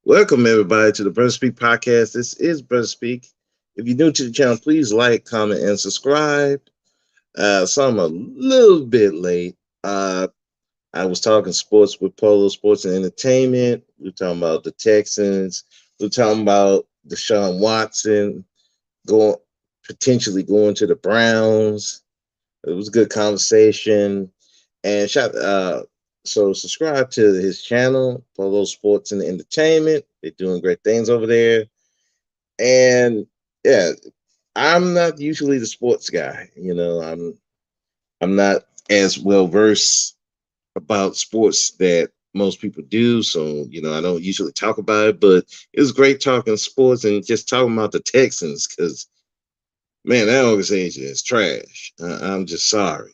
Welcome everybody to the Brother Speak podcast. This is Brother Speak. If you're new to the channel, please like, comment, and subscribe. So I'm a little bit late. I was talking sports with Polo Sports and Entertainment. We are talking about the Texans. We are talking about Deshaun Watson going potentially going to the Browns. It was a good conversation. And so subscribe to his channel, Polo Sports and Entertainment. They're doing great things over there. And yeah, I'm not usually the sports guy. I'm not as well versed about sports that most people do. So, I don't usually talk about it, but it was great talking sports and just talking about the Texans because man, that organization is trash. I'm just sorry.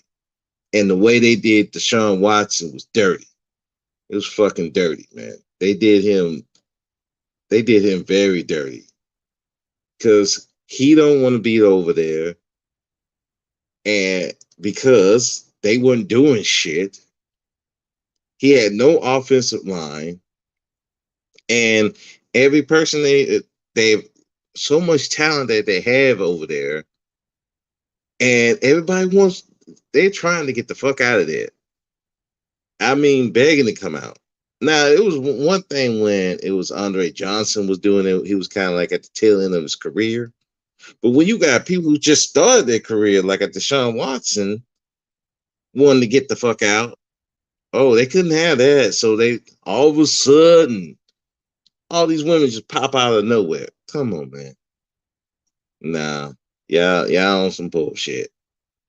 And the way they did Deshaun Watson was dirty. It was fucking dirty, man. They did him very dirty. Cause he don't want to be over there. And because they weren't doing shit, he had no offensive line. And every person they have so much talent that they have over there. And they're trying to get the fuck out of there. I mean, begging to come out. Now, it was one thing when it was Andre Johnson was doing it. He was kind of like at the tail end of his career. But when you got people who just started their career, like at Deshaun Watson, wanting to get the fuck out, oh, they couldn't have that. So they all of a sudden, all these women just pop out of nowhere. Come on, man. Nah, y'all on some bullshit.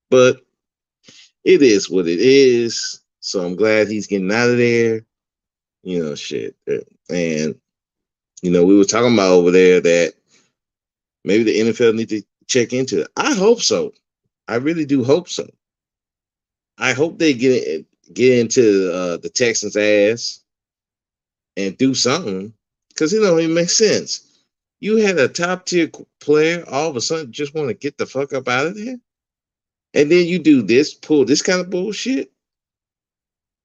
But it is what it is. So I'm glad he's getting out of there. Shit. And we were talking about over there that maybe the NFL need to check into it. I hope so. I really do hope so. I hope they get into the Texans' ass and do something because it makes sense. You had a top tier player all of a sudden just want to get the fuck up out of there, and then you do this, pull this kind of bullshit.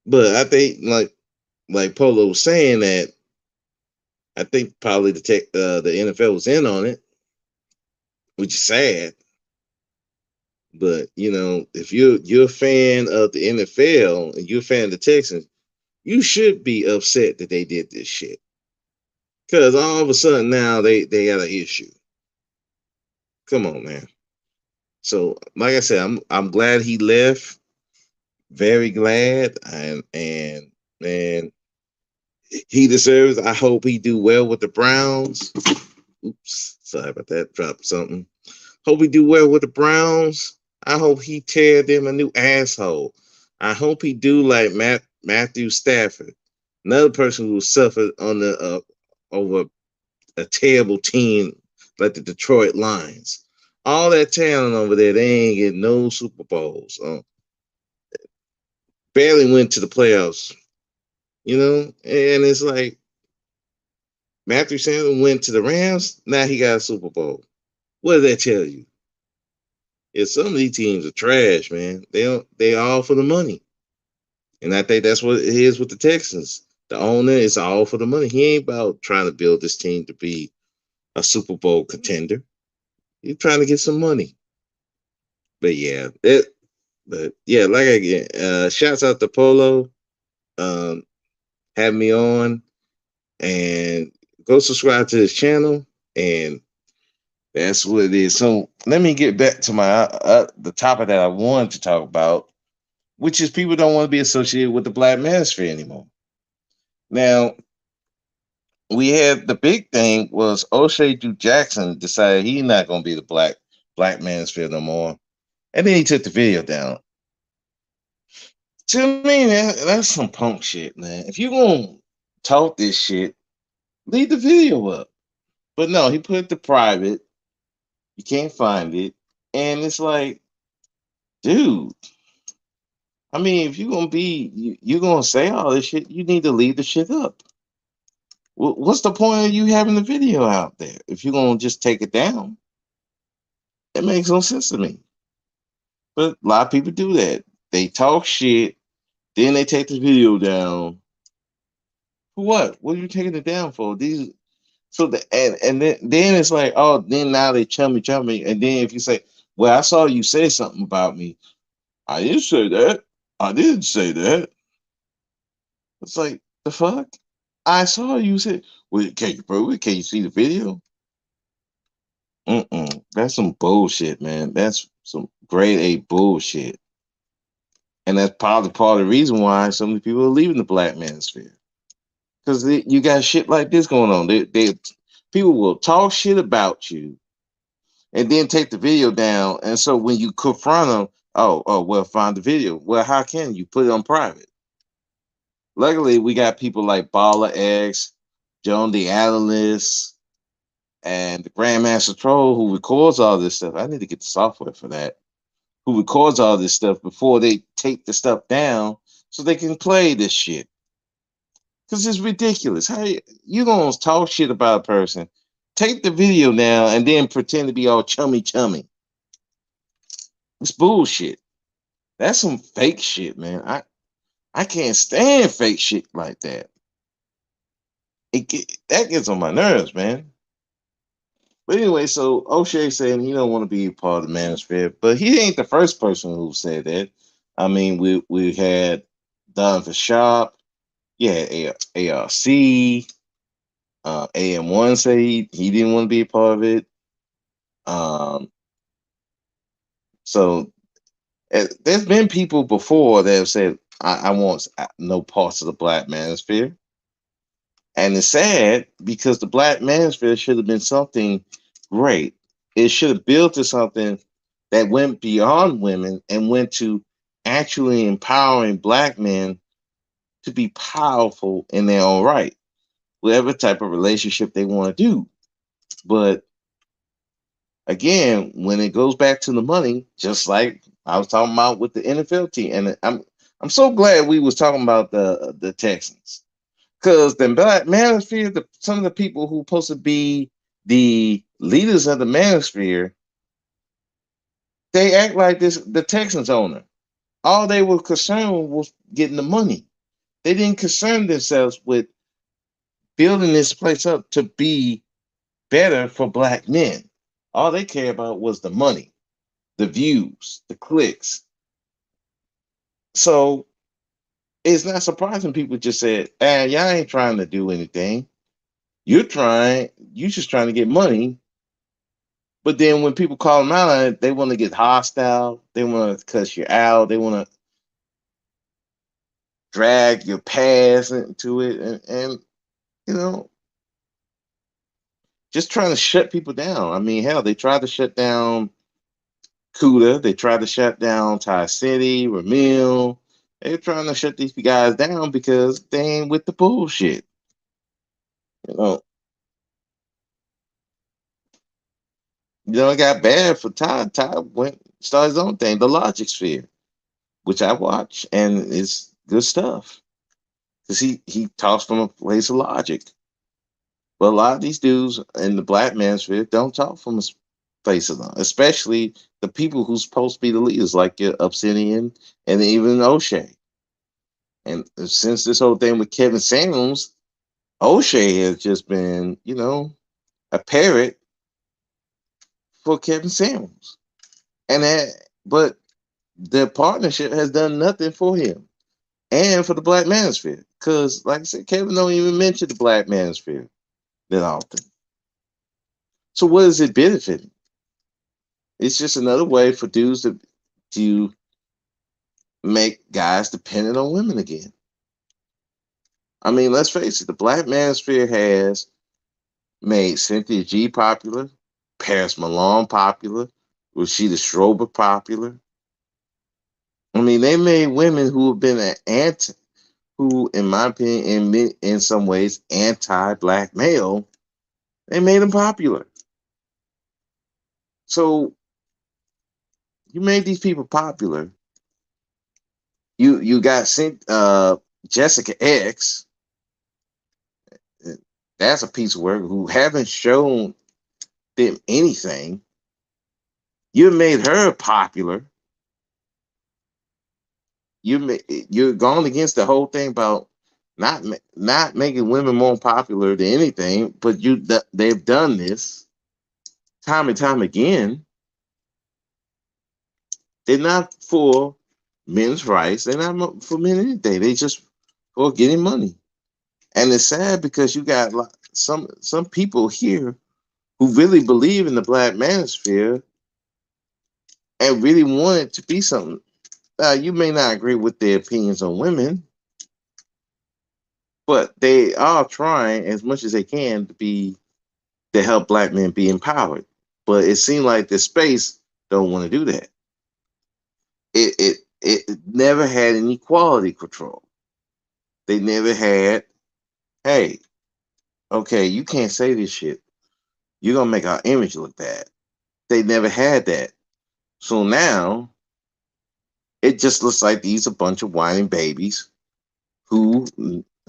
But I think like Polo was saying that I think probably the NFL was in on it, which is sad. But if you're a fan of the NFL and you're a fan of the Texans, you should be upset that they did this shit. Cause all of a sudden now they got an issue. Come on, man. So like I said, I'm glad he left. Very glad, and man, he deserves. I hope he do well with the Browns. Oops, sorry about that. Dropped something. Hope he do well with the Browns. I hope he tear them a new asshole. I hope he do like Matthew Stafford, another person who suffered on the over a terrible team like the Detroit Lions. All that talent over there, they ain't getting no Super Bowls. Barely went to the playoffs, and it's like Matthew Stafford went to the Rams. Now he got a Super Bowl. What does that tell you? Yeah, some of these teams are trash, man. They all for the money. And I think that's what it is with the Texans. The owner is all for the money. He ain't about trying to build this team to be a Super Bowl contender. He's trying to get some money. But yeah, like again, shouts out to Polo, um, having me on, and go subscribe to his channel, and that's what it is. So let me get back to my the topic that I wanted to talk about, which is people don't want to be associated with the Black Manosphere anymore. Now, we had the big thing was Oshay Jackson decided he's not going to be the Black Manosphere no more, and then he took the video down. To me, man, that's some punk shit, man. If you're gonna talk this shit, leave the video up. But no, he put it to private. You can't find it, and it's like, dude. I mean, if you're gonna you're gonna say all this shit, you need to leave the shit up. What's the point of you having the video out there if you're gonna just take it down? It makes no sense to me. But a lot of people do that. They talk shit, then they take the video down For what? What are you taking it down for? These so the and then it's like, oh, then now they chummy, and then if you say, well, I saw you say something about me, I didn't say that. I didn't say that. It's like the fuck. I saw you say, well, can you prove it? Can you see the video? Mm-mm. That's some bullshit, man. That's some grade A bullshit. And that's probably part of the reason why so many people are leaving the Black Manosphere. Because you got shit like this going on. People will talk shit about you and then take the video down. And so when you confront them, well, find the video. Well, how can you put it on private? Luckily, we got people like Baller X, Joan the Analyst, and the Grandmaster Troll who records all this stuff. I need to get the software for that. Who records all this stuff before they take the stuff down so they can play this shit. Because it's ridiculous. How you gonna talk shit about a person, take the video down, and then pretend to be all chummy? It's bullshit. That's some fake shit, man. I can't stand fake shit like that. That gets on my nerves, man. But anyway, so O'Shea saying he don't want to be part of the Manosphere, but he ain't the first person who said that. I mean, we had Donovan Sharp, yeah, ARC, AM1 say he didn't want to be a part of it. Um, so there's been people before that have said, I want no parts of the Black Manosphere. And it's sad because the Black Manosphere should have been something great. It should have built to something that went beyond women and went to actually empowering Black men to be powerful in their own right, whatever type of relationship they want to do. But again, when it goes back to the money, just like I was talking about with the NFL team, and I'm so glad we was talking about the Texans, because the Black Manosphere, some of the people who supposed to be the leaders of the Manosphere, they act like this the Texans owner. All they were concerned with was getting the money. They didn't concern themselves with building this place up to be better for Black men. All they care about was the money, the views, the clicks. So it's not surprising people just said, y'all ain't trying to do anything. You just trying to get money. But then when people call them out on it, they want to get hostile. They want to cuss you out. They want to drag your past into it. And, you know, just trying to shut people down. I mean, hell, they tried to shut down Cuda. They tried to shut down Ty City, Ramil. They're trying to shut these guys down because they ain't with the bullshit. You know, it got bad for Ty. Ty went started his own thing, the Logic Sphere, which I watch, and it's good stuff. Because he talks from a place of logic. But a lot of these dudes in the Black Manosphere don't talk from a place of logic, especially the people who's supposed to be the leaders, like your Obsidian and even O'Shea. And since this whole thing with Kevin Samuels, O'Shea has just been, a parrot for Kevin Samuels. But the partnership has done nothing for him and for the Black Manosphere. Because, like I said, Kevin don't even mention the Black Manosphere that often. So what is it benefiting? It's just another way for dudes to make guys dependent on women again. I mean, let's face it, the Black Manosphere has made Cynthia G popular, Paris Malone popular, Rashida Strober popular. I mean, they made women who have been who, in my opinion, in some ways, anti-black male. They made them popular. So you made these people popular. You got Jessica X. That's a piece of work who haven't shown them anything. You made her popular. You're going against the whole thing about not making women more popular than anything, but they've done this time and time again. They're not for men's rights. They're not for men anything. They just for getting money. And it's sad because you got some people here who really believe in the Black Manosphere and really want it to be something. You may not agree with their opinions on women, but they are trying as much as they can to help black men be empowered. But it seems like the space don't want to do that. It never had any quality control. They never had, hey, okay, you can't say this shit. You're gonna make our image look bad. They never had that. So now it just looks like these a bunch of whining babies who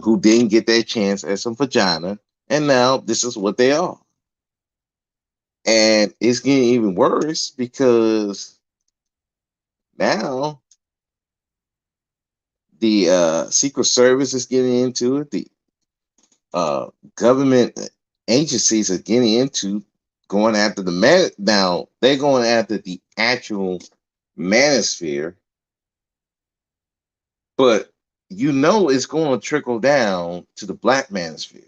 who didn't get their chance at some vagina, and now this is what they are. And it's getting even worse because now the Secret Service is getting into it. The government agencies are getting into going after the man. Now they're going after the actual manosphere, but you know it's going to trickle down to the black manosphere.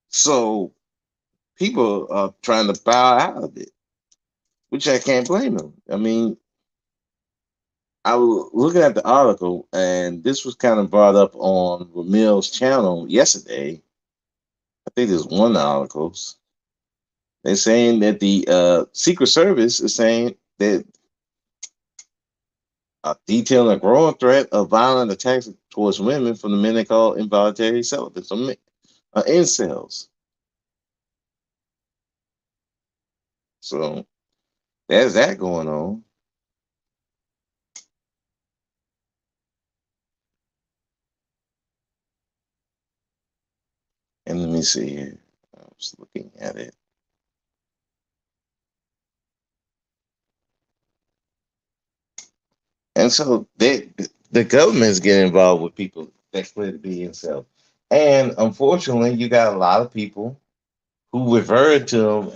So people are trying to bow out of it, which I can't blame them. I mean, I was looking at the article, and this was kind of brought up on Ramil's channel yesterday. I think there's one of the articles. They're saying that the Secret Service is saying that detailing a growing threat of violent attacks towards women from the men they call involuntary celibates, or incels. So there's that going on. And let me see here. I was looking at it. And so the government's getting involved with people that claim to be incels. And unfortunately, you got a lot of people who refer to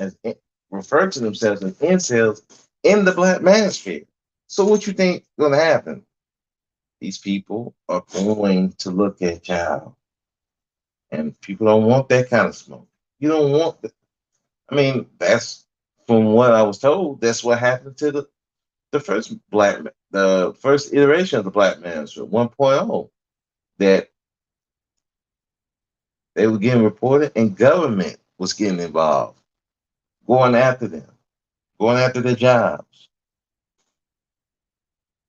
themselves as incels in the black manosphere. So what you think is going to happen? These people are going to look at y'all, and people don't want that kind of smoke. You don't want that. I mean, that's from what I was told. That's what happened to the first iteration of the Black Manosphere 1.0. That they were getting reported, and government was getting involved, going after them, going after their jobs.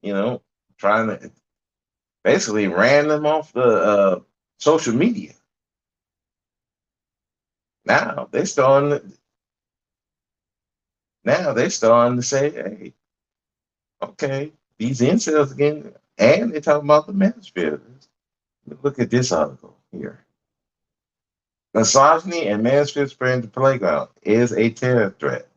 You know, trying to basically ran them off the social media. Now they starting. Now they starting to say, "Hey, okay, these incels again," and they're talking about the manosphere. Look at this article here. Misogyny and manosphere spreading the playground is a terror threat.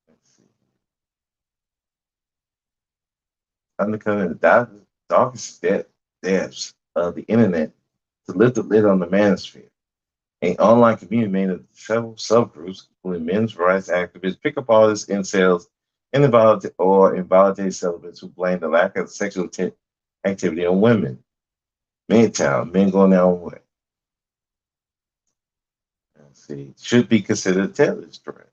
Let's see. Undercutting the darkest depths of the internet to lift the lid on the manosphere. An online community made of several subgroups, including men's rights activists, pickup artists, incels, and involuntary celibates who blame the lack of sexual activity on women. Midtown, men going their own way. Let's see, should be considered a terrorist threat.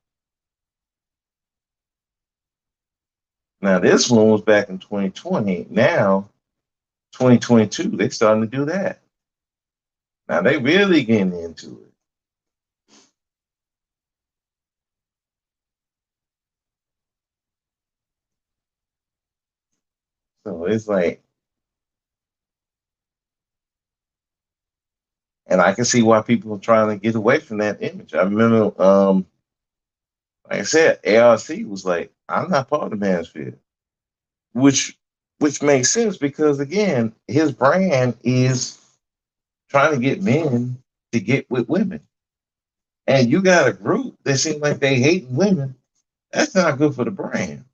Now, this one was back in 2020. Now, 2022, they starting to do that. Now, they really getting into it. So it's like, and I can see why people are trying to get away from that image. I remember, like I said, ARC was like, "I'm not part of the manosphere," which which makes sense because again, his brand is trying to get men to get with women, and you got a group that seems like they hate women. That's not good for the brand.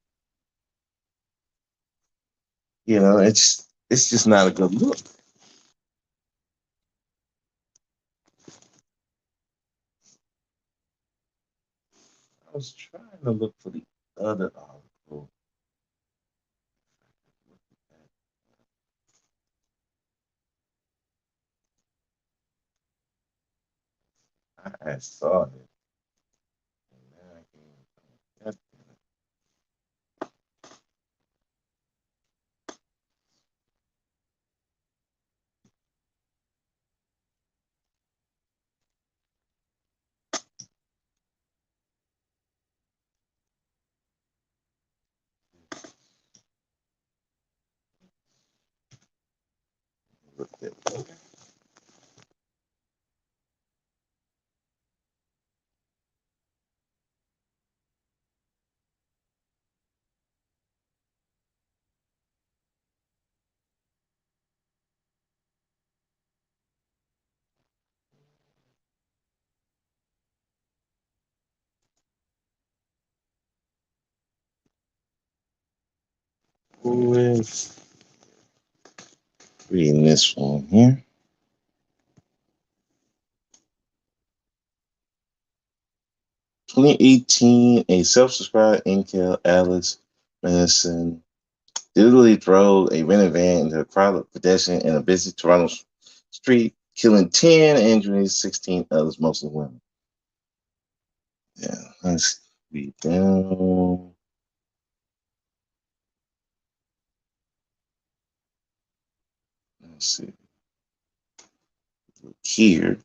It's just not a good look. I was trying to look for the other article. I saw it. Who is reading this one here? 2018, a self-described Intel Alex Madison literally drove a rented van into a crowd of pedestrians in a busy Toronto street, killing 10 and injuring 16 others, mostly women. Yeah, let's read down. Let's see. Here.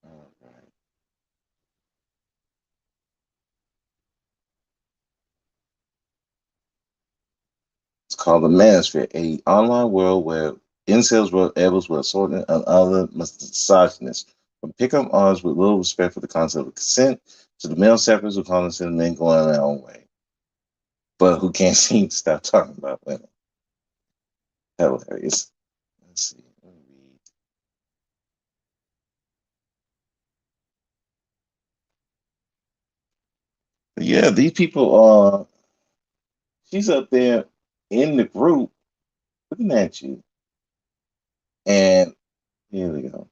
All right. It's called the Manosphere, a online world where incels were able with assortment and other misogynists, from pickup artists with little respect for the concept of consent to the male sappers who call themselves men going their own way, but who can't seem to stop talking about women. Hilarious. Let's see. Let me read. But yeah, these people are. She's up there in the group looking at you, and here we go.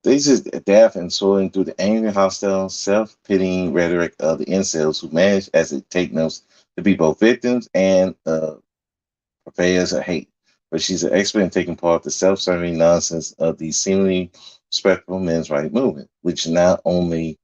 They just adapt and soaring through the angry, hostile, self-pitying rhetoric of the incels who manage as it take notes to be both victims and purveyors of hate. But she's an expert in taking part the self-serving nonsense of the seemingly respectable men's rights movement, which not only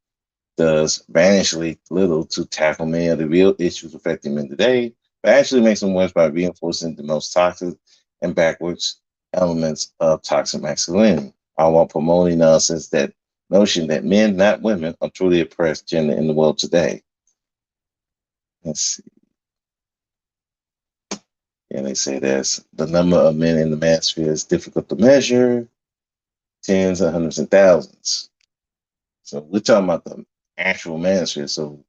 does vanishingly little to tackle many of the real issues affecting men today, but actually makes them worse by reinforcing the most toxic and backwards elements of toxic masculinity, all while promoting nonsense that notion that men, not women, are truly oppressed gender in the world today. Let's see. Yeah, they say that's the number of men in the manosphere is difficult to measure, tens and hundreds and thousands. So we're talking about the actual manosphere. So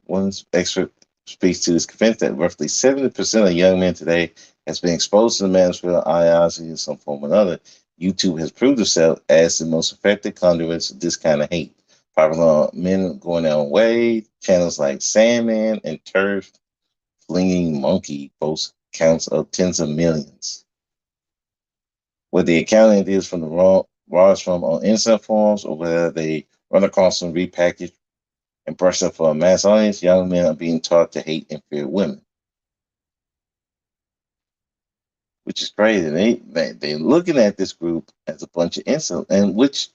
one expert speaks to is convinced that roughly 70% of young men today has been exposed to the manosphere ideology in some form or another. YouTube has proved itself as the most effective conduits of this kind of hate. Popular men going their own way, channels like Sandman and Turf Flinging Monkey boast counts of tens of millions. Whether the accounting is from the raws from on instant forms or whether they run across some repackaged and brushed up for a mass audience, young men are being taught to hate and fear women, which is crazy. They're looking at this group as a bunch of insults, and which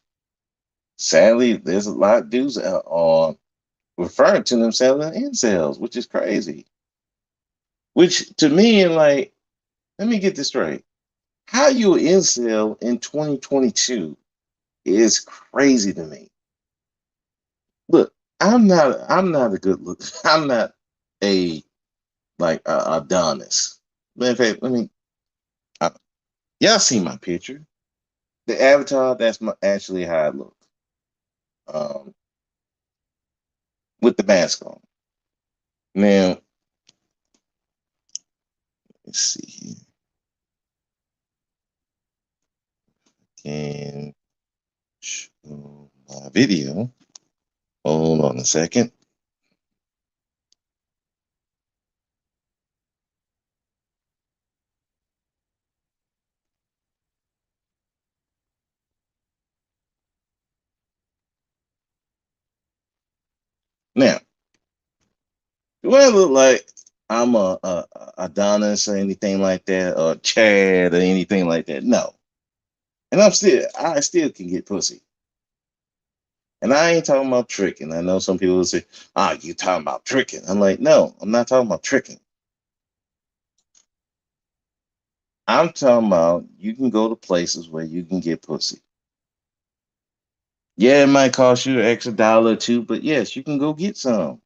sadly there's a lot of dudes that are referring to themselves as incels, which is crazy. Which to me, like, let me get this straight: how you an incel in 2022 is crazy to me. Look, I'm not a good look. I'm not a like Adonis. In fact, uh, y'all see my picture. The avatar, that's my actually how I look. um, with the mask on. Now, let's see here. Can show my video. Hold on a second. Now, do I look like I'm a Adonis or anything like that, or Chad or anything like that? No. And I still can get pussy. And I ain't talking about tricking. I know some people will say, you talking about tricking. I'm like, no, I'm not talking about tricking. I'm talking about you can go to places where you can get pussy. Yeah, it might cost you an extra dollar or two, but yes, you can go get some.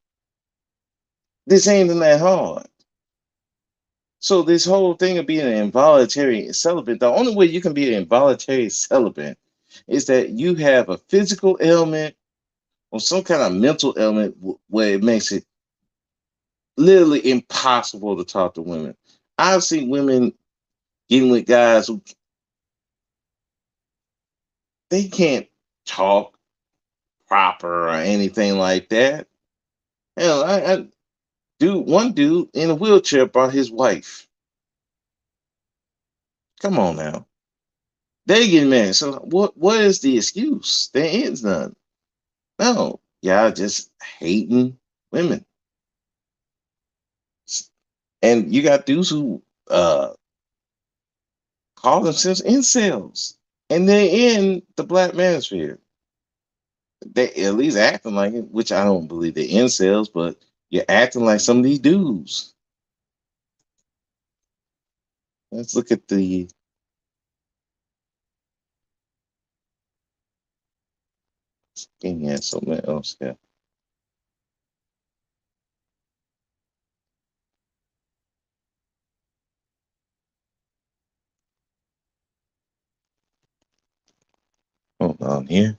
This ain't that hard. So this whole thing of being an involuntary celibate, the only way you can be an involuntary celibate is that you have a physical ailment or some kind of mental ailment where it makes it literally impossible to talk to women. I've seen women getting with guys who they can't talk proper or anything like that. Hell, one dude in a wheelchair brought his wife. Come on now. They get mad. So what is the excuse? There is none. No. Y'all just hating women. And you got dudes who call themselves incels. And they're in the Black Manosphere. They at least acting like it, which I don't believe they're incels, but you're acting like some of these dudes. Let's look at the thing here, something else here. Hold on here.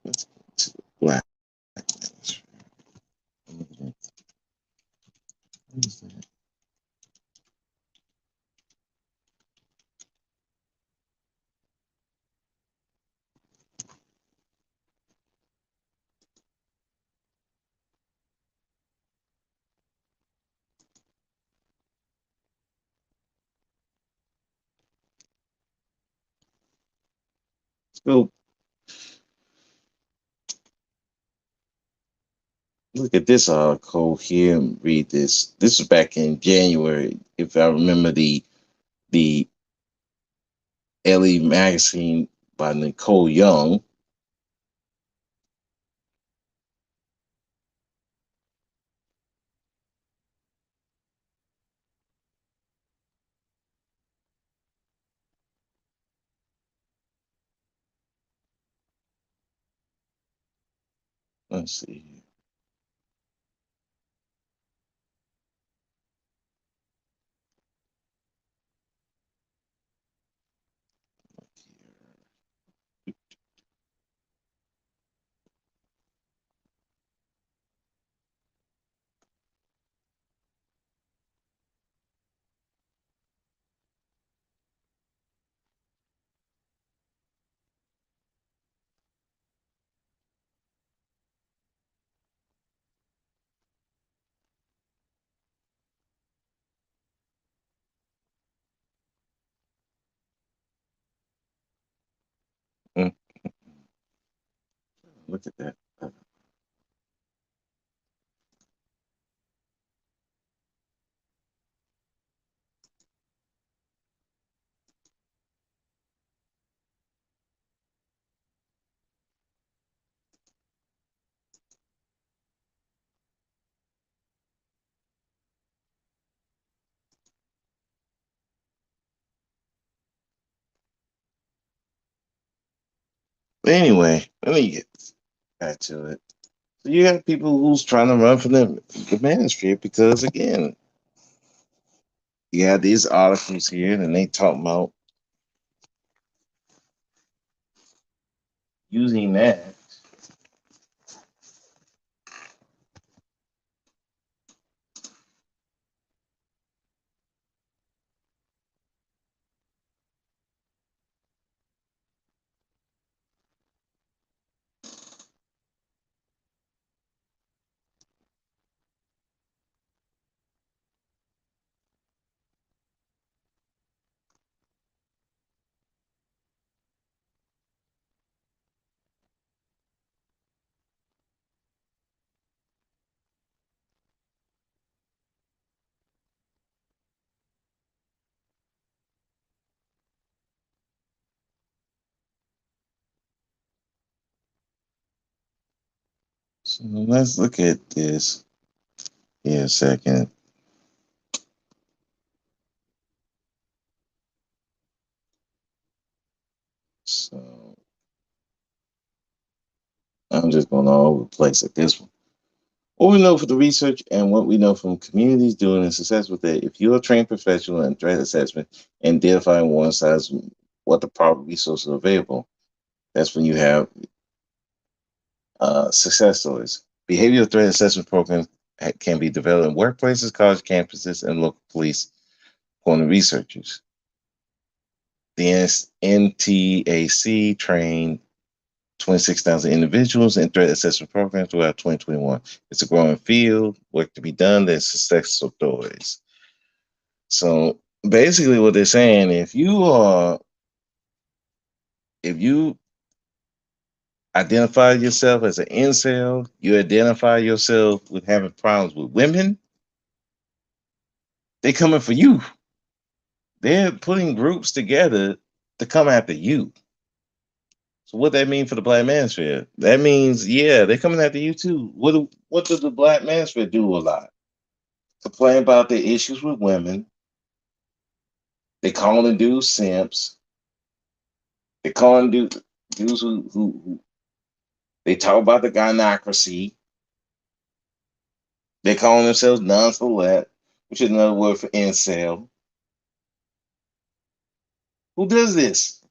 Let's get to the Black Manosphere. What is that? So look at this article here and read this. This was back in January, if I remember the LE magazine by Nicole Young. Let's see. Mm, look at that. But anyway, let me get back to it. So you have people who's trying to run for the manosphere because again, you have these articles here and they talk about using that. So let's look at this here a second. So I'm just going all over the place at this one. What we know from the research and what we know from communities doing and success with it, if you're a trained professional in threat assessment and identifying one size what the proper resources are available, that's when you have success stories. Behavioral threat assessment programs can be developed in workplaces, college campuses, and local police, according to researchers. The NTAC trained 26,000 individuals in threat assessment programs throughout 2021. It's a growing field, work to be done, there's success stories. So basically what they're saying, if you identify yourself as an incel, you identify yourself with having problems with women, they coming for you. They're putting groups together to come after you. So what that mean for the Black Manosphere? That means, yeah, they're coming after you too. What does the Black Manosphere do a lot? Complain about the issues with women. They calling dudes simps. They calling dudes who they talk about the gynocracy. They calling themselves non-select, which is another word for incel. Who does this?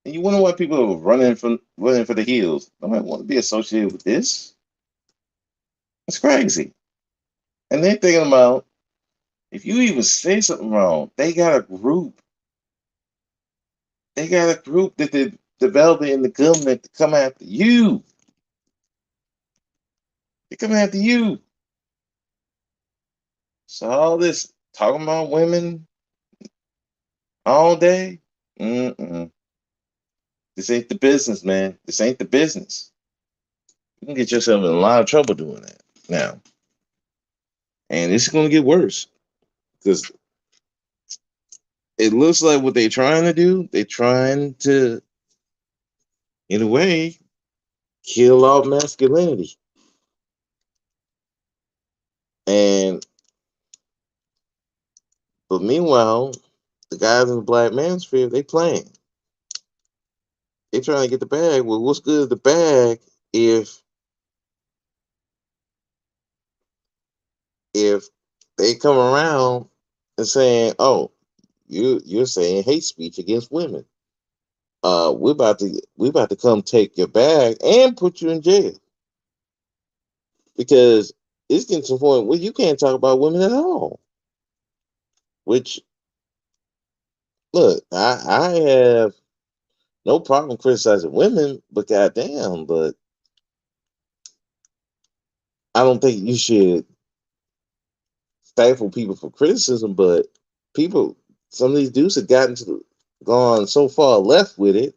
And you wonder why people are running for the hills. I might want to be associated with this. It's crazy. And they're thinking about if you even say something wrong, they got a group. They got a group that they're developing in the government to come after you. They come after you. So all this talking about women all day, mm-mm. This ain't the business, man. This ain't the business. You can get yourself in a lot of trouble doing that now, and it's going to get worse because it looks like what they're trying to do. They're trying to, in a way, kill off masculinity, and but meanwhile, the guys in the Black Manosphere, they playing. They trying to get the bag. Well, what's good is the bag if if they come around and saying, "Oh, you're saying hate speech against women. We're about to come take your bag and put you in jail because it's getting to the point where you can't talk about women at all." Which, look, I have no problem criticizing women, but goddamn, but I don't think you should stifle people for criticism. But people, some of these dudes have gone so far left with it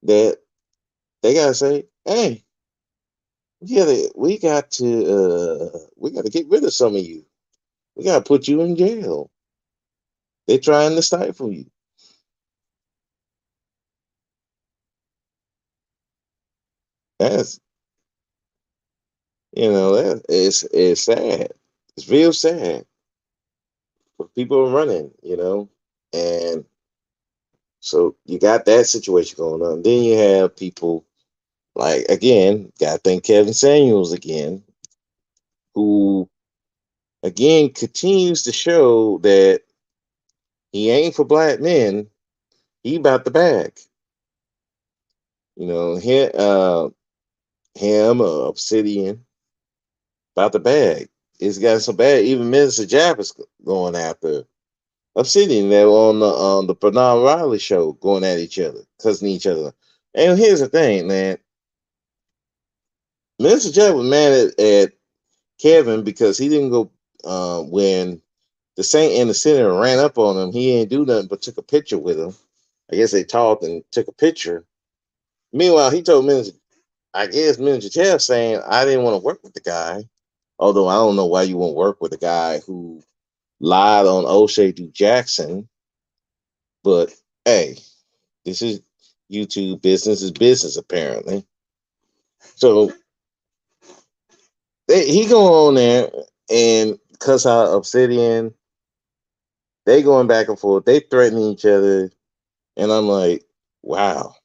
that they gotta say, "Hey, yeah, we got to get rid of some of you. We got to put you in jail. They're trying to stifle you." That's that it's sad. It's real sad. But people are running, and so you got that situation going on. Then you have people like again, gotta thank Kevin Samuels again, who again continues to show that he ain't for black men. He about the bag. You know, him, Obsidian, about the bag. It's got so bad. Even Minister Jab is going after Obsidian. They were on the Bernard Riley show, going at each other, cussing each other. And here's the thing, man. Minister Jab was mad at Kevin because he didn't go when the Saint and the Sinner ran up on him. He didn't do nothing but took a picture with him. I guess they talked and took a picture. Meanwhile, he told Minister, I guess Minister Jab saying, I didn't want to work with the guy. Although I don't know why you won't work with a guy who lied on O'Shea to Jackson. But hey, this is YouTube. Business is business, apparently. So he go on there and cuss out Obsidian. They going back and forth. They threatening each other, and I'm like, wow.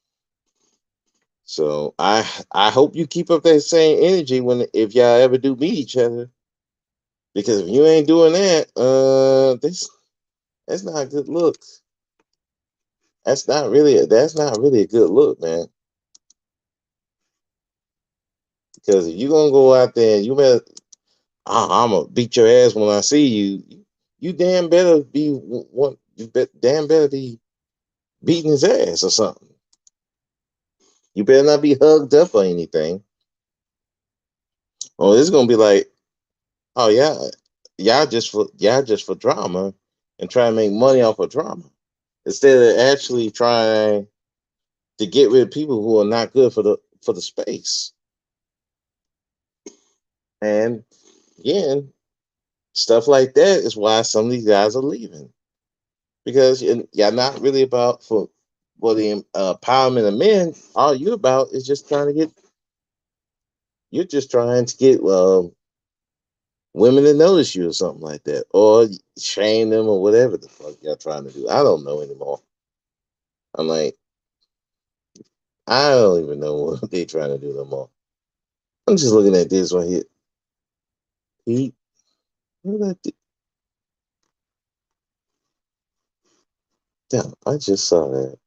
So I hope you keep up that same energy when if y'all ever do meet each other, because if you ain't doing that, that's not a good look. That's not really a good look, man. Because if you gonna go out there and you better, I'm gonna beat your ass when I see you. You damn better be one. Damn better be beating his ass or something. You better not be hugged up or anything. Oh, it's gonna be like, oh yeah, y'all just for drama and try to make money off of drama instead of actually trying to get rid of people who are not good for the space. And again, stuff like that is why some of these guys are leaving, because you're not really about for the empowerment of men. All you about is just trying to get you're just trying to get women to notice you or something like that, or shame them or whatever the fuck y'all trying to do. I don't know anymore. I'm like, I don't even know what they trying to do no more. I'm just looking at this right here. He, what did I do? Damn, I just saw that.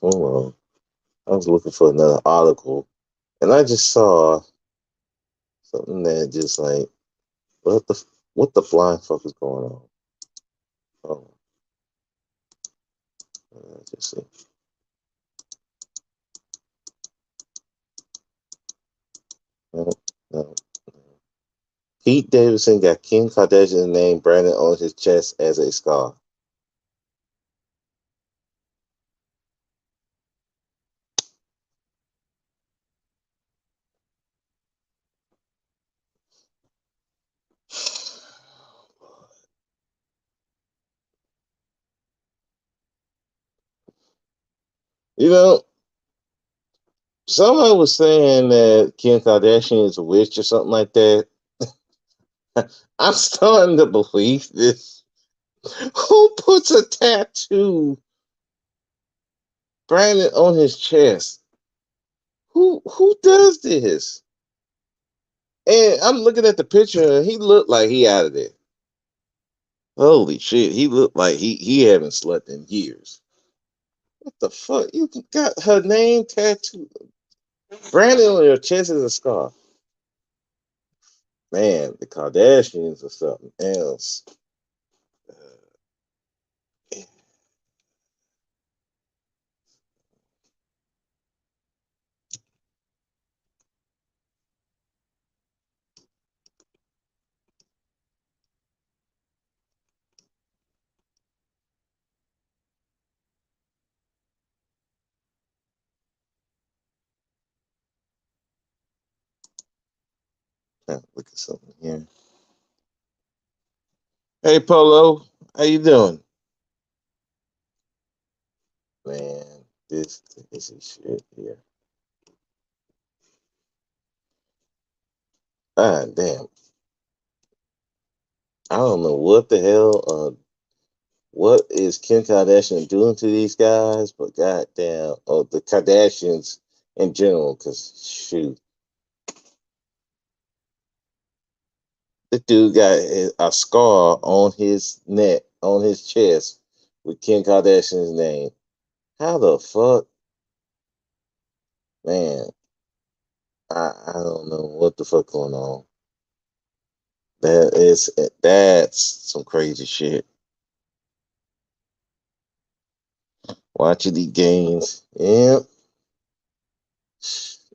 Hold on. I was looking for another article, and I just saw something that just like, what the flying fuck is going on? Oh, just see. No, no. Pete Davidson got Kim Kardashian's name branded on his chest as a scar. You know, somebody was saying that Kim Kardashian is a witch or something like that. I'm starting to believe this. Who puts a tattoo branded on his chest? Who does this? And I'm looking at the picture, and he looked like he out of there. Holy shit, he looked like he haven't slept in years. What the fuck? You got her name tattooed, branded on your chest as a scar. Man, the Kardashians or something else. Look at something here. Hey Polo, how you doing? Man, this is shit here. Ah damn. I don't know what the hell what is Kim Kardashian doing to these guys, but goddamn, oh the Kardashians in general, because shoot, the dude got a scar on his neck, on his chest, with Kim Kardashian's name. How the fuck? Man, I don't know what the fuck going on. That's some crazy shit. Watching these games, yep,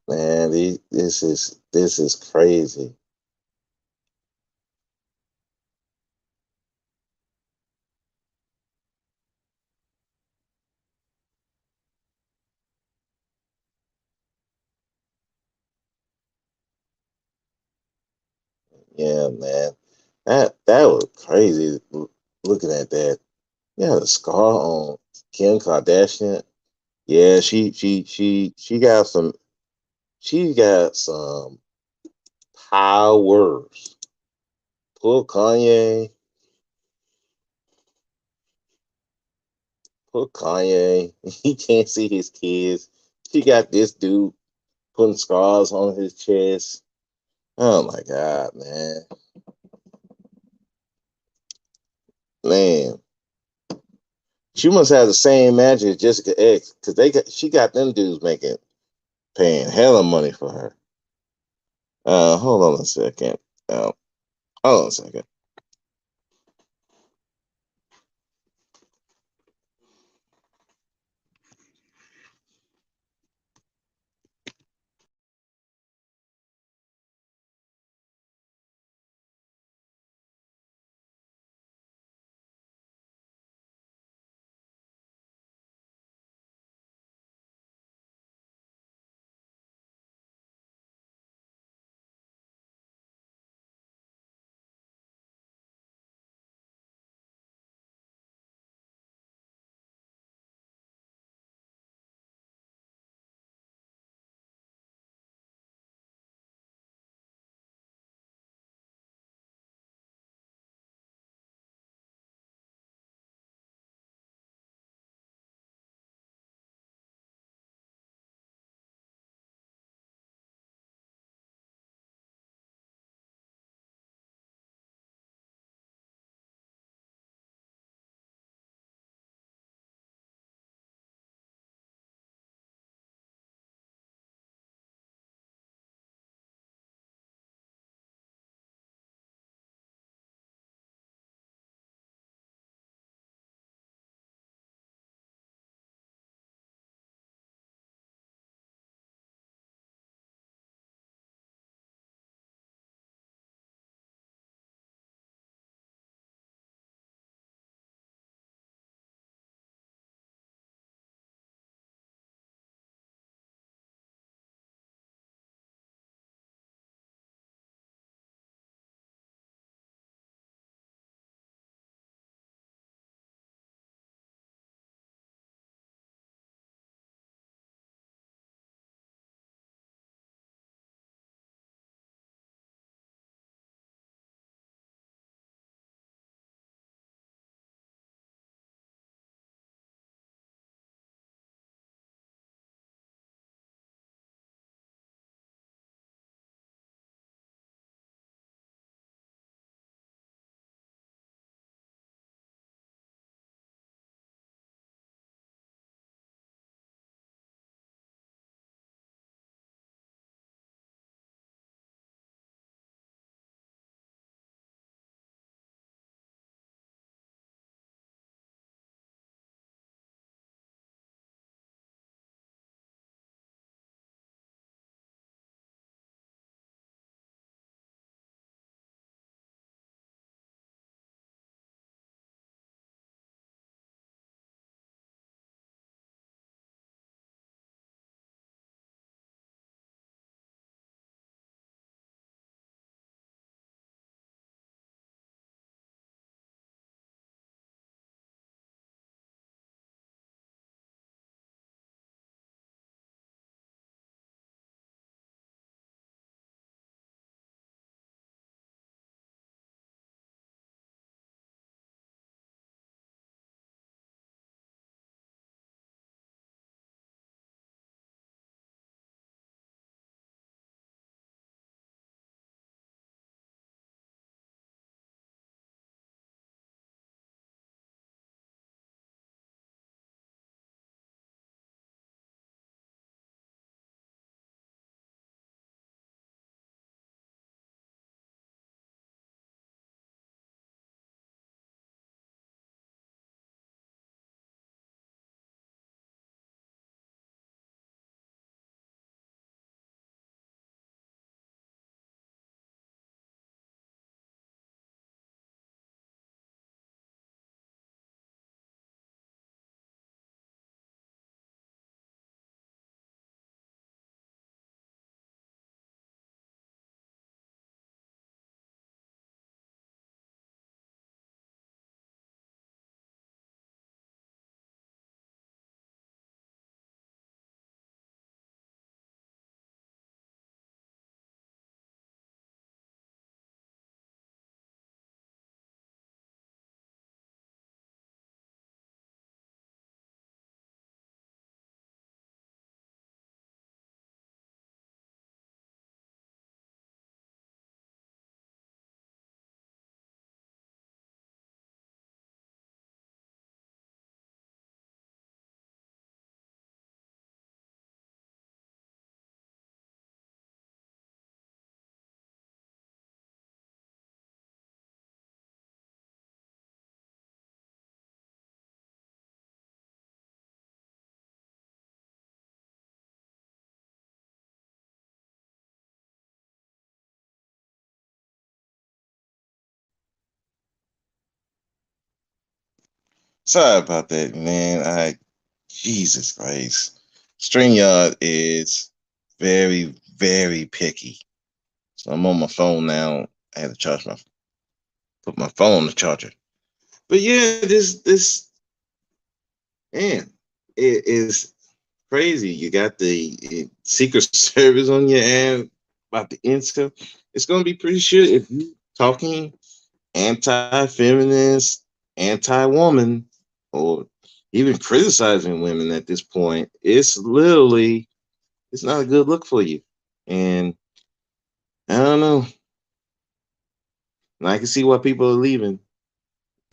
man, this is crazy. Yeah, man, that was crazy. Looking at that, yeah, the scar on Kim Kardashian. Yeah, she got some. She got some powers. Poor Kanye. Poor Kanye. He can't see his kids. She got this dude putting scars on his chest. Oh my God, man. Man. She must have the same magic as Jessica X, because she got them dudes paying hella money for her. Hold on a second. Uh, hold on a second. Sorry about that, man. Jesus Christ. StreamYard is very, very picky. So I'm on my phone now. I had to put my phone on the charger. But yeah, this man, it is crazy. You got the Secret Service on your ass about the incel. It's gonna be pretty sure if you talking anti-feminist, anti-woman, or even criticizing women at this point, it's not a good look for you. And I don't know. And I can see why people are leaving.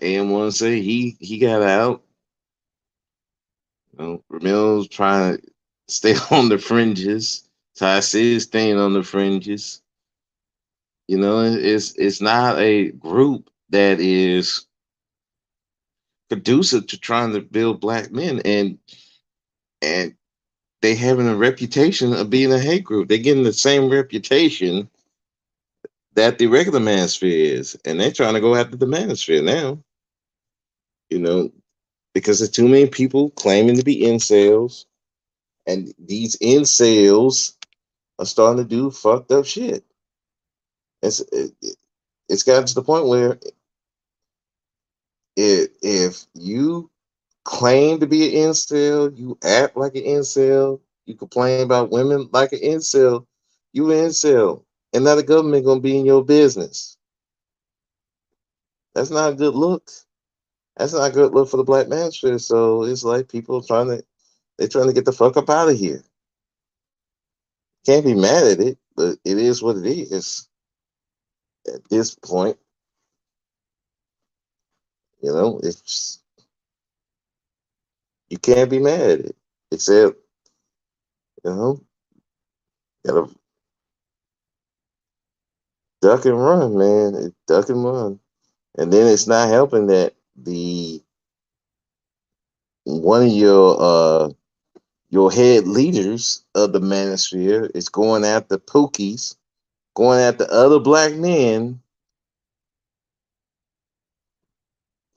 And want to say he got out. You know, Ramil's trying to stay on the fringes. Ty is staying on the fringes. You know, it's not a group that is conducive to trying to build black men, and they having a reputation of being a hate group. They're getting the same reputation that the regular manosphere is, and they're trying to go after the manosphere now. You know, because there's too many people claiming to be incels, and these incels are starting to do fucked up shit. It, it's gotten to the point where if you claim to be an incel, you act like an incel, you complain about women like an incel, you an incel. And now the government gonna be in your business. That's not a good look. That's not a good look for the black manosphere. So it's like people they're trying to get the fuck up out of here. Can't be mad at it, but it is what it is at this point. You know, it's you can't be mad at it. Except, you know, gotta duck and run, man. Duck and run. And then it's not helping that the one of your head leaders of the manosphere is going after Pookies, going after other black men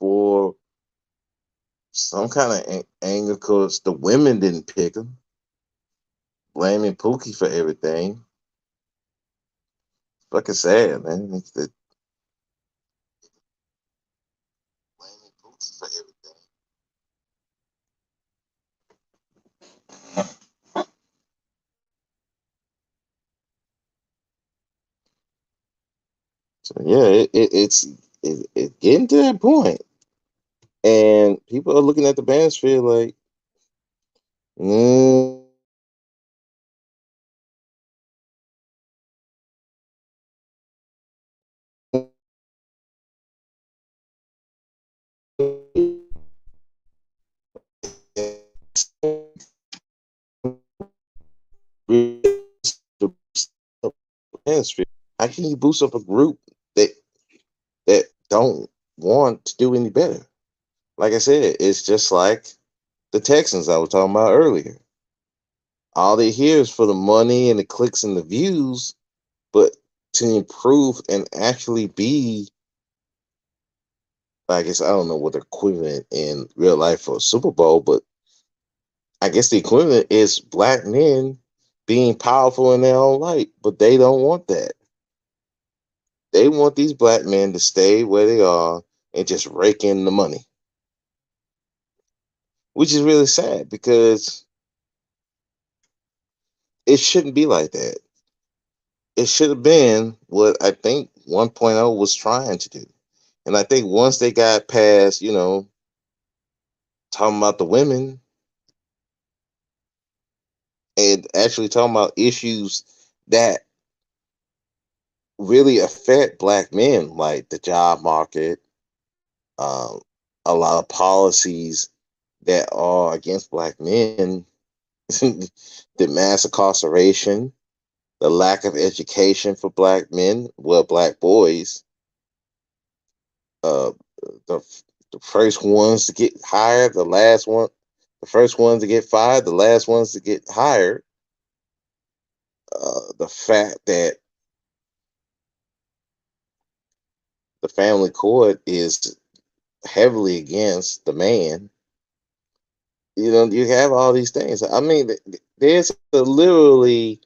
for some kind of anger because the women didn't pick him, blaming Pookie for everything. Fucking sad, man. Blaming Pookie for everything. So yeah, it's getting to that point, and people are looking at the manosphere like, mm, manosphere. How can you boost up a group that that don't want to do any better? Like I said, it's just like the Texans I was talking about earlier. All they hear is for the money and the clicks and the views, but to improve and actually be, I guess I don't know what the equivalent in real life for a Super Bowl, but I guess the equivalent is black men being powerful in their own right, but they don't want that. They want these black men to stay where they are and just rake in the money, which is really sad because it shouldn't be like that. It should have been what I think 1.0 was trying to do. And I think once they got past, talking about the women and actually talking about issues that really affect black men, like the job market, um, a lot of policies that are against black men, the mass incarceration, the lack of education for black men, well, black boys, uh, the, the first ones to get hired, the first ones to get fired, the last ones to get hired. The fact that the family court is heavily against the man. You have all these things. I mean, there's literally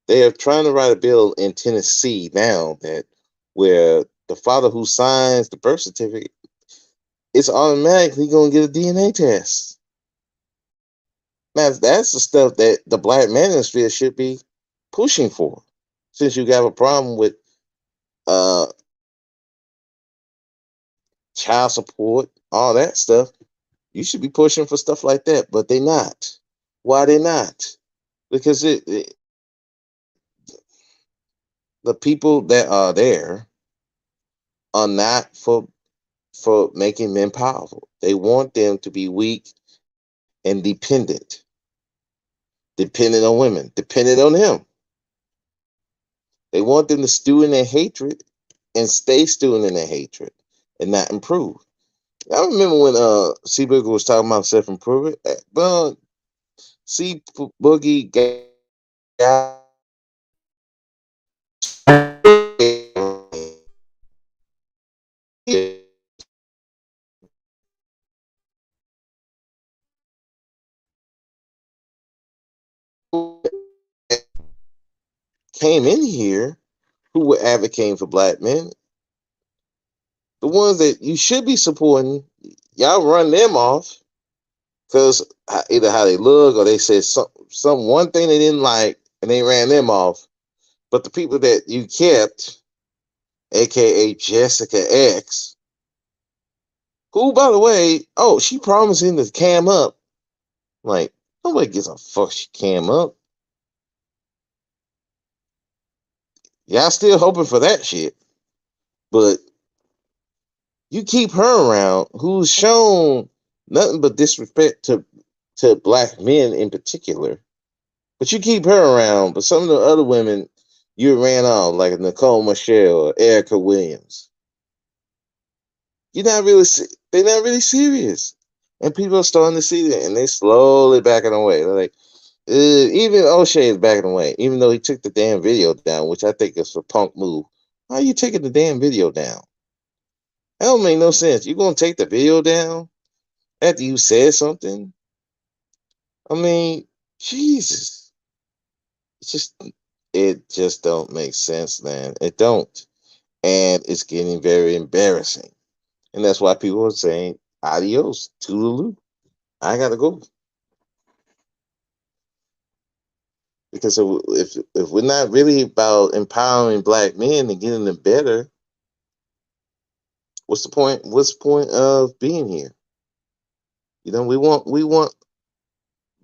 they are trying to write a bill in Tennessee now that where the father who signs the birth certificate is automatically going to get a DNA test. Now that's the stuff that the Black Manosphere should be pushing for. Since you have a problem with uh, child support, all that stuff, you should be pushing for stuff like that. But they're not. Why they not? Because the people that are there are not for making men powerful. They want them to be weak and dependent on women, dependent on him. They want them to stew in their hatred and stay stewing in their hatred and not improve. I remember when C Boogie was talking about self improvement. But C Boogie came in here who were advocating for black men, the ones that you should be supporting, y'all run them off because either how they look or they said some one thing they didn't like and they ran them off. But the people that you kept, aka Jessica X, who by the way, oh, she promised him to cam up. Like, nobody gives a fuck she cam up. Y'all still hoping for that shit. But you keep her around who's shown nothing but disrespect to black men in particular. But you keep her around, but some of the other women you ran off, like Nicole Michelle or Erica Williams. You're not really, they're not really serious. And people are starting to see that, and they slowly backing away. They're like, even Oshay is backing away, even though he took the damn video down, which I think is a punk move. Why are you taking the damn video down? That don't make no sense. You're gonna take the video down after you said something? I mean, Jesus. It's just it just don't make sense, man. It don't. And it's getting very embarrassing. And that's why people are saying adios, toodaloo. I gotta go. Because if we're not really about empowering black men and getting them better, what's the point? What's the point of being here? We want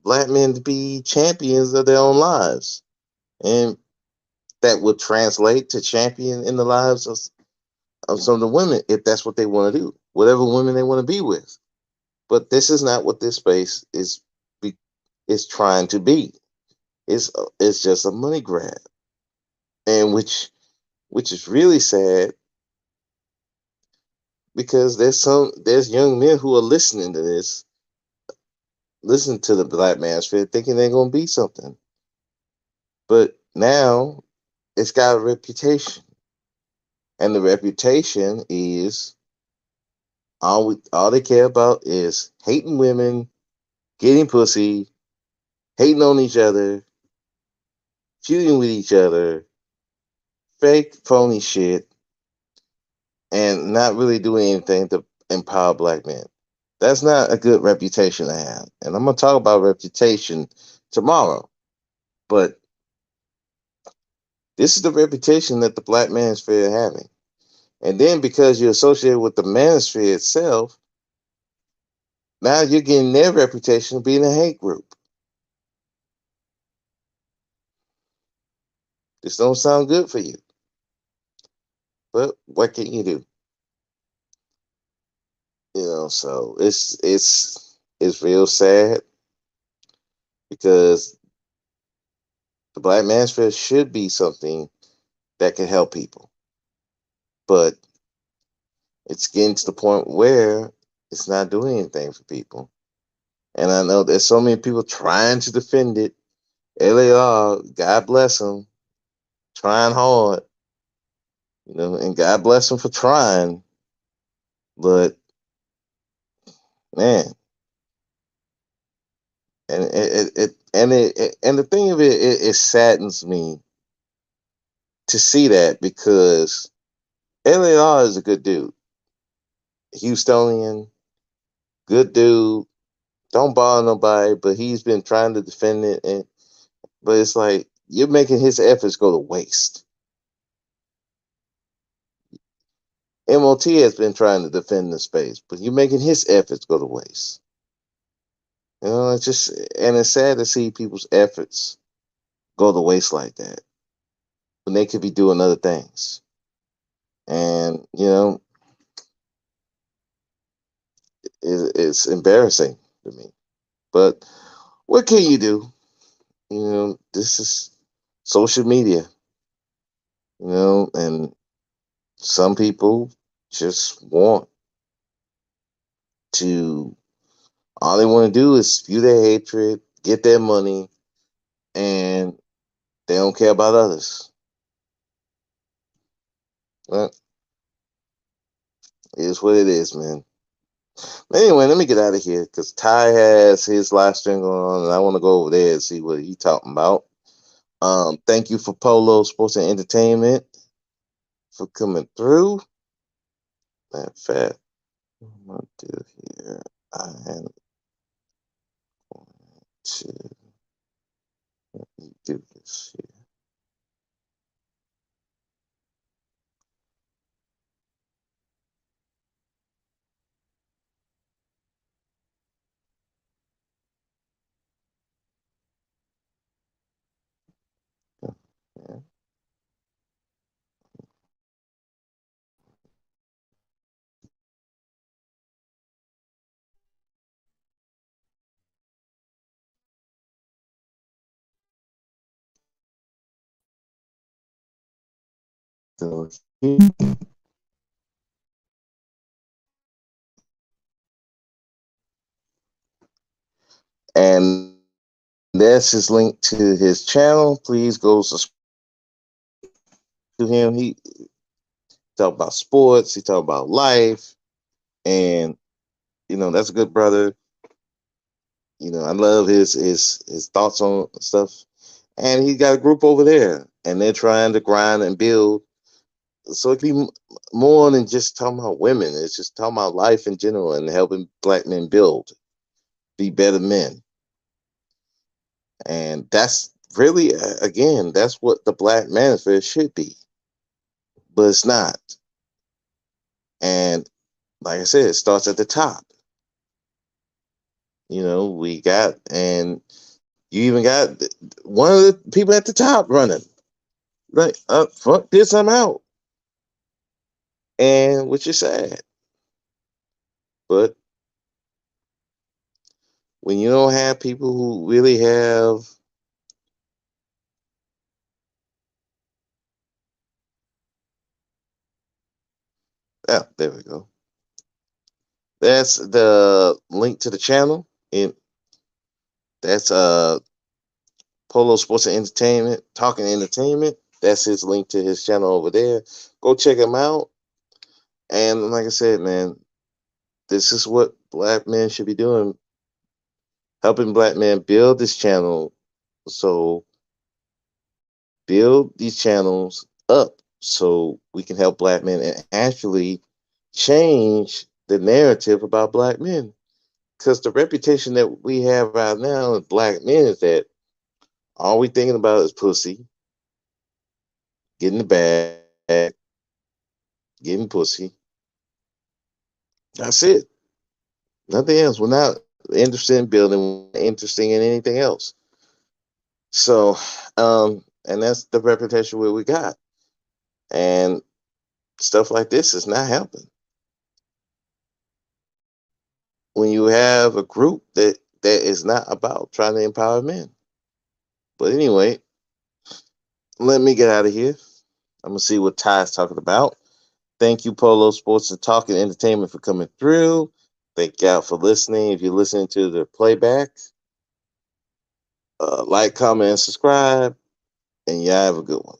black men to be champions of their own lives, and that would translate to champion in the lives of some of the women if that's what they want to do, whatever women they want to be with. But this is not what this space is trying to be. It's just a money grab, and which is really sad because there's young men who are listening to this, listen to the Black Manosphere, thinking they're gonna be something, but now it's got a reputation, and the reputation is all they care about is hating women, getting pussy, hating on each other, feuding with each other, fake phony shit, and not really doing anything to empower black men. That's not a good reputation to have. And I'm gonna talk about reputation tomorrow. But this is the reputation that the black manosphere is having. And then because you're associated with the manosphere itself, now you're getting their reputation of being a hate group. This don't sound good for you. But what can you do? So it's real sad because the black manosphere should be something that can help people. But it's getting to the point where it's not doing anything for people. And I know there's so many people trying to defend it. LAR, God bless them, trying hard, and God bless them for trying. But Man, and and the thing of it saddens me to see that because LAR is a good dude, Houstonian, good dude, don't bother nobody, but he's been trying to defend it, and but it's like you're making his efforts go to waste. MOT has been trying to defend the space, but you're making his efforts go to waste. You know, it's just and it's sad to see people's efforts go to waste like that when they could be doing other things. And it's embarrassing to me. But what can you do? This is social media. And some people just want to. All they want to do is spew their hatred, get their money, and they don't care about others. Well, it is what it is, man. But anyway, let me get out of here because Ty has his live stream going on, and I want to go over there and see what he's talking about. Thank you for Polo Sports and Entertainment for coming through. Matter of fact, what I'm gonna do here, I am going to do this here. Yeah. So, and that's his link to his channel. Please go subscribe to him. He talk about sports. He talk about life, and that's a good brother. I love his thoughts on stuff. And he got a group over there, and they're trying to grind and build. So it can be more than just talking about women. It's just talking about life in general and helping Black men build, be better men. And that's really, again, that's what the Black Manosphere should be. But it's not. And like I said, it starts at the top. We got, and you even got one of the people at the top running. Like, fuck this, I'm out. And which is sad. But when you don't have people who really have there we go. That's the link to the channel. And that's Polo Sports and Entertainment, Talking Entertainment. That's his link to his channel over there. Go check him out. And like I said, man, this is what Black men should be doing. Helping Black men build this channel. So build these channels up so we can help Black men and actually change the narrative about Black men. Because the reputation that we have right now as Black men is that all we thinking about is pussy, getting the bag, getting pussy. That's it. Nothing else. We're not interested in building, we're not interested in anything else. So, and that's the reputation where we got. And stuff like this is not helping. When you have a group that is not about trying to empower men. But anyway, let me get out of here. I'm gonna see what Ty's talking about. Thank you, Polo Sports and Talking Entertainment, for coming through. Thank y'all for listening. If you're listening to the playback, like, comment, and subscribe. And y'all have a good one.